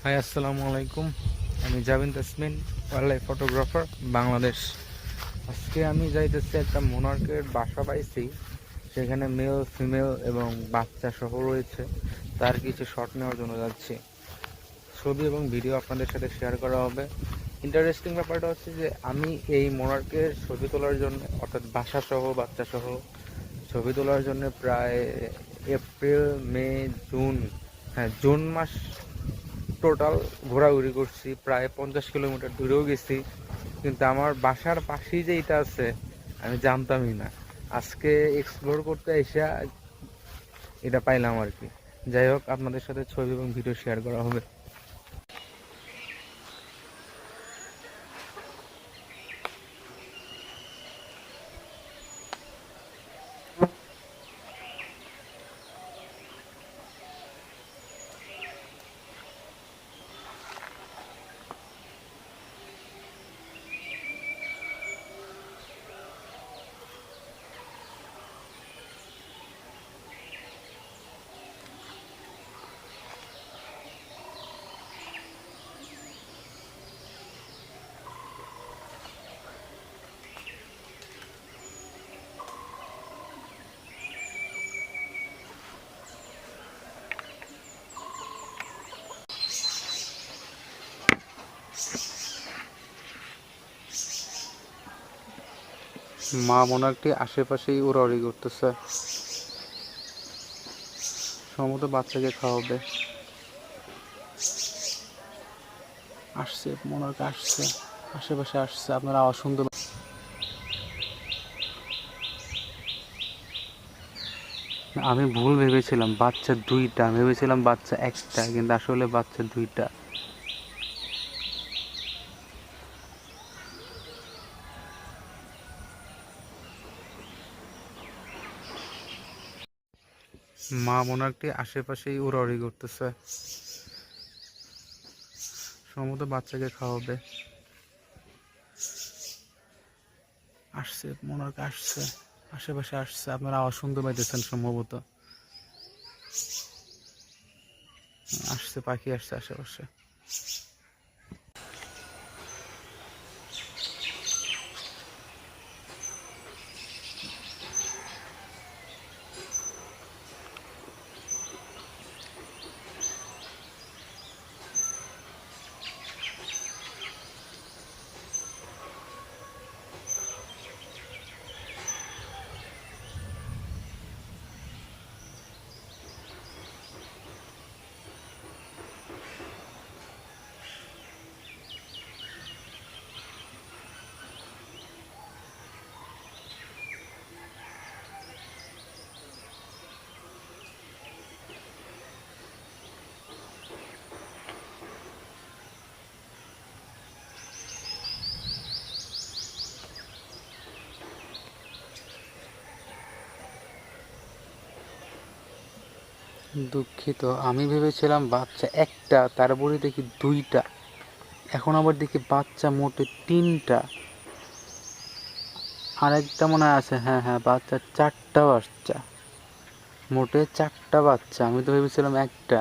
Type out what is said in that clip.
High, আসসালামু আলাইকুম। আমি Zabin Tasmin, wild life photographer, Bangladesh. আজকে আমি যাইতেছি একটা মোনার্কের বাসা পাইছি। সেখানে মেল, ফিমেল এবং বাচ্চা সহ রয়েছে। তার কিছু শট নেওয়ার জন্য যাচ্ছি। ছবি এবং ভিডিও আপনাদের সাথে শেয়ার করা হবে। ইন্টারেস্টিং ব্যাপারটা হচ্ছে যে আমি এই মোনার্কের ছবি তোলার জন্য, অর্থাৎ বাসা সহ বাচ্চা সহ ছবি তোলার জন্য প্রায় এপ্রিল, মে, জুন, হ্যাঁ জুন মাস টোটাল ঘোরাঘুরি করছি। প্রায় 50 কিলোমিটার দূরেও গেছি, কিন্তু আমার বাসার পাশেই যে এটা আছে আমি জানতামই না। আজকে এক্সপ্লোর করতে এসে এটা পাইলাম আর কি। যাই হোক, আপনাদের সাথে ছবি এবং ভিডিও শেয়ার করা হবে। মা মনে একটি আশেপাশেই উড়াউড়ি করতেছে, সম্ভবত বাচ্চাকে খাওয়াবে। আসছে, মনার্ক আসছে, আশেপাশে আসছে। আপনার আওয়াজ শুনতে আমি ভুল ভেবেছিলাম বাচ্চা দুইটা, ভেবেছিলাম বাচ্চা একটা, কিন্তু আসলে বাচ্চা দুইটা। মা মনারটি আশেপাশেই উড়াউড়ি করতেছে, সম্ভবত বাচ্চাকে খাওয়াবে। আসছে, মনার্ক আসছে, আশেপাশে আসছে। আপনারা আওয়াজ শুনতে পাইতেছেন সম্ভবত। আসছে, পাখি আসছে আশেপাশে। দুঃখিত, আমি ভেবেছিলাম বাচ্চা একটা, তারপরে দেখি দুইটা। এখন আবার দেখি বাচ্চা মোটে তিনটা, আর একটা মনে হয় আছে। হ্যাঁ হ্যাঁ, বাচ্চা চারটা বাচ্চা, মোটে চারটা বাচ্চা। আমি তো ভেবেছিলাম একটা।